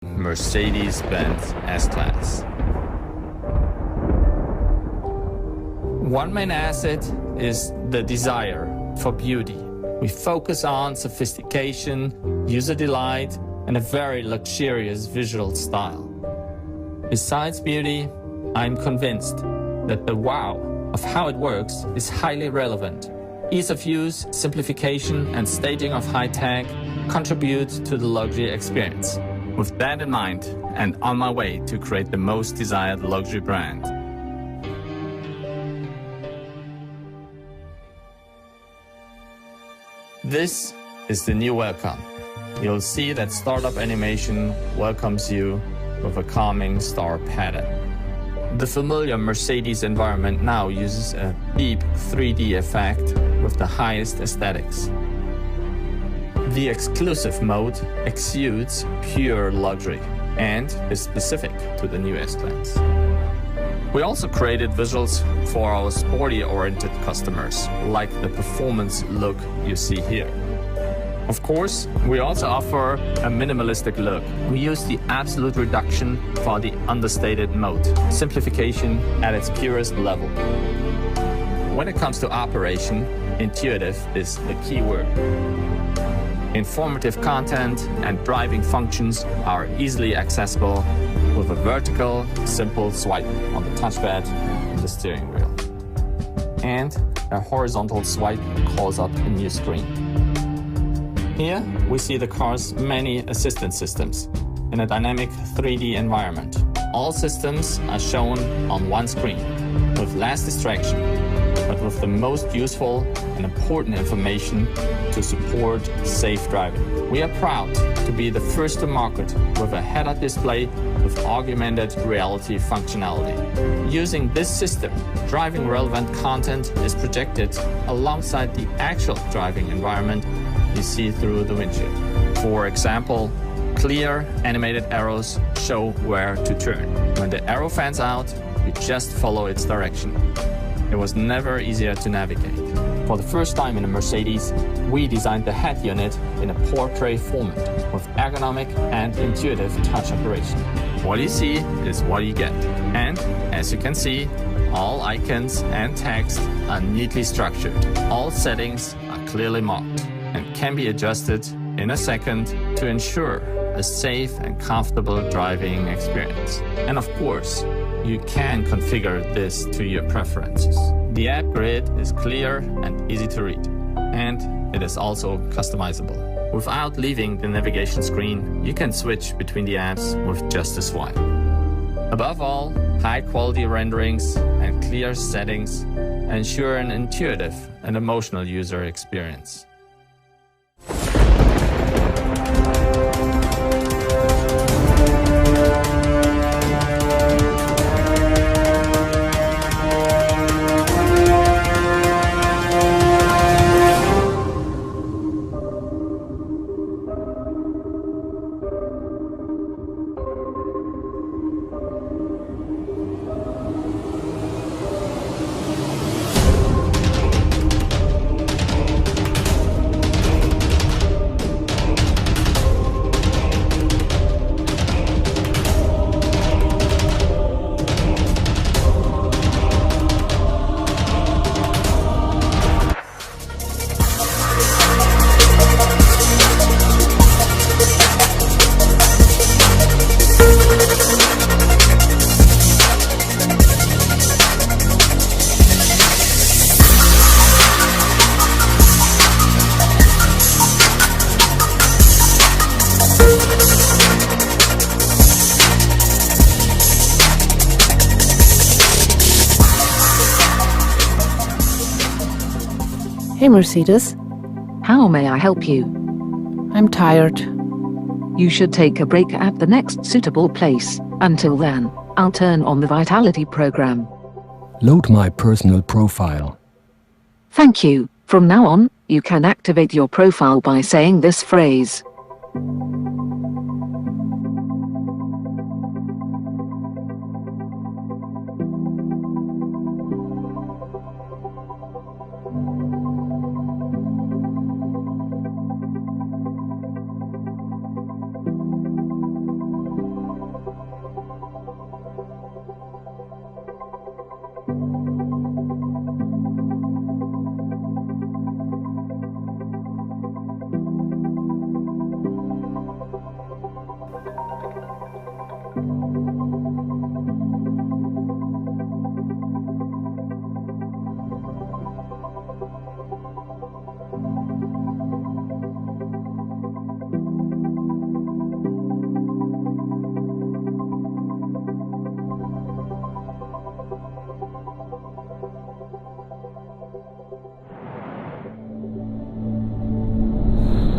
Mercedes-Benz S-Class. One main asset is the desire for beauty. We focus on sophistication, user delight, and a very luxurious visual style. Besides beauty, I'm convinced that the wow of how it works is highly relevant. Ease of use, simplification, and staging of high tech contribute to the luxury experience. With that in mind, and on my way to create the most desired luxury brand. This is the new welcome. You'll see that startup animation welcomes you with a calming star pattern. The familiar Mercedes environment now uses a deep 3D effect with the highest aesthetics. The exclusive mode exudes pure luxury and is specific to the new S-Class. We also created visuals for our sporty-oriented customers, like the performance look you see here. Of course, we also offer a minimalistic look. We use the absolute reduction for the understated mode, simplification at its purest level. When it comes to operation, intuitive is the key word. Informative content and driving functions are easily accessible with a vertical, simple swipe on the touchpad and the steering wheel. And a horizontal swipe calls up a new screen. Here we see the car's many assistance systems in a dynamic 3D environment. All systems are shown on one screen with less distraction, but with the most useful and important information to support safe driving. We are proud to be the first to market with a head-up display with augmented reality functionality. Using this system, driving relevant content is projected alongside the actual driving environment you see through the windshield. For example, clear animated arrows show where to turn. When the arrow fans out, you just follow its direction. It was never easier to navigate. For the first time in a Mercedes, we designed the head unit in a portrait format with ergonomic and intuitive touch operation. What you see is what you get. And as you can see, all icons and text are neatly structured. All settings are clearly marked and can be adjusted in a second to ensure a safe and comfortable driving experience. And of course, you can configure this to your preferences. The app grid is clear and easy to read, and it is also customizable. Without leaving the navigation screen, you can switch between the apps with just a swipe. Above all, high-quality renderings and clear settings ensure an intuitive and emotional user experience. Hey Mercedes, How may I help you? I'm tired. You should take a break at the next suitable place. Until then, I'll turn on the Vitality program. Load my personal profile. Thank you. From now on, you can activate your profile by saying this phrase.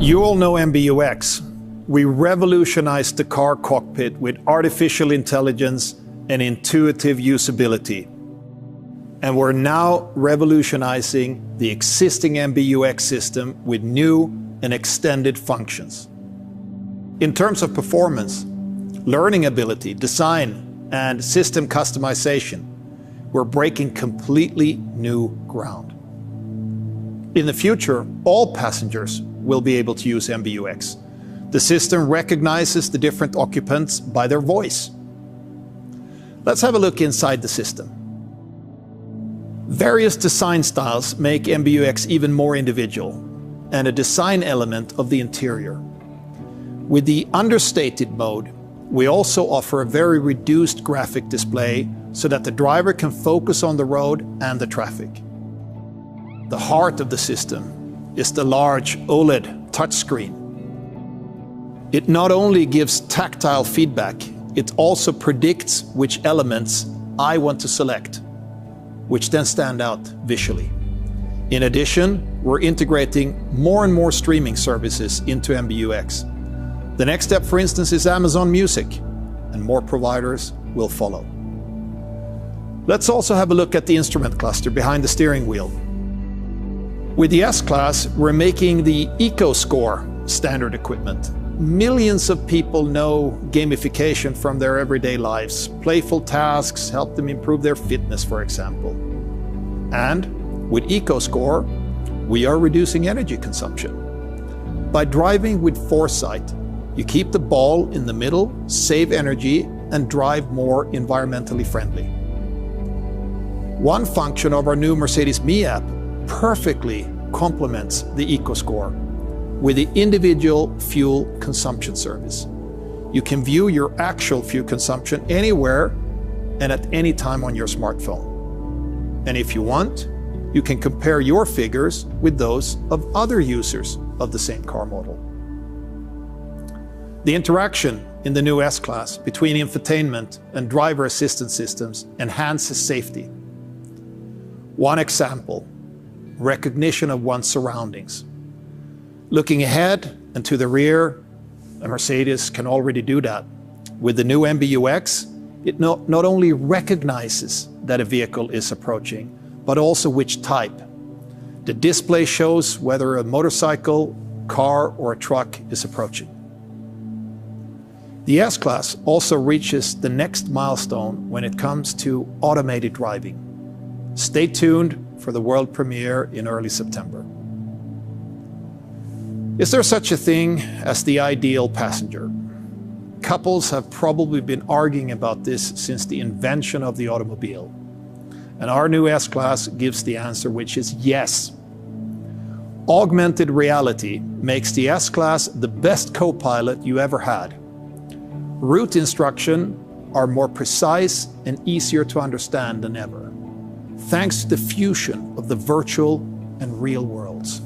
You all know MBUX. We revolutionized the car cockpit with artificial intelligence and intuitive usability. And we're now revolutionizing the existing MBUX system with new and extended functions. In terms of performance, learning ability, design, and system customization, we're breaking completely new ground. In the future, all passengers will be able to use MBUX. The system recognizes the different occupants by their voice. Let's have a look inside the system. Various design styles make MBUX even more individual and a design element of the interior. With the understated mode, we also offer a very reduced graphic display so that the driver can focus on the road and the traffic. The heart of the system is the large OLED touchscreen. It not only gives tactile feedback, it also predicts which elements I want to select, which then stand out visually. In addition, we're integrating more and more streaming services into MBUX. The next step, for instance, is Amazon Music, and more providers will follow. Let's also have a look at the instrument cluster behind the steering wheel. With the S-Class, we're making the EcoScore standard equipment. Millions of people know gamification from their everyday lives. Playful tasks help them improve their fitness, for example. And with EcoScore, we are reducing energy consumption. By driving with foresight, you keep the ball in the middle, save energy, and drive more environmentally friendly. One function of our new Mercedes Me app perfectly complements the EcoScore with the individual fuel consumption service. You can view your actual fuel consumption anywhere and at any time on your smartphone. And if you want, you can compare your figures with those of other users of the same car model. The interaction in the new S-Class between infotainment and driver assistance systems enhances safety. One example, recognition of one's surroundings. Looking ahead and to the rear, a Mercedes can already do that. With the new MBUX, it not only recognizes that a vehicle is approaching, but also which type. The display shows whether a motorcycle, car, or a truck is approaching. The S-Class also reaches the next milestone when it comes to automated driving. Stay tuned for the world premiere in early September. Is there such a thing as the ideal passenger? Couples have probably been arguing about this since the invention of the automobile. And our new S-Class gives the answer, which is yes. Augmented reality makes the S-Class the best co-pilot you ever had. Route instruction are more precise and easier to understand than ever, thanks to the fusion of the virtual and real worlds.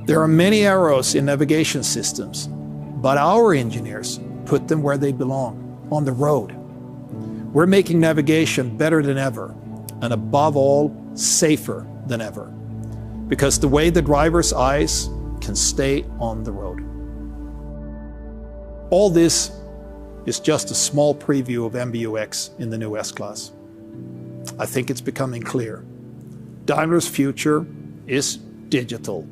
There are many arrows in navigation systems, but our engineers put them where they belong, on the road. We're making navigation better than ever, and above all, safer than ever, because the way the driver's eyes can stay on the road. All this is just a small preview of MBUX in the new S-Class. I think it's becoming clear. Daimler's future is digital.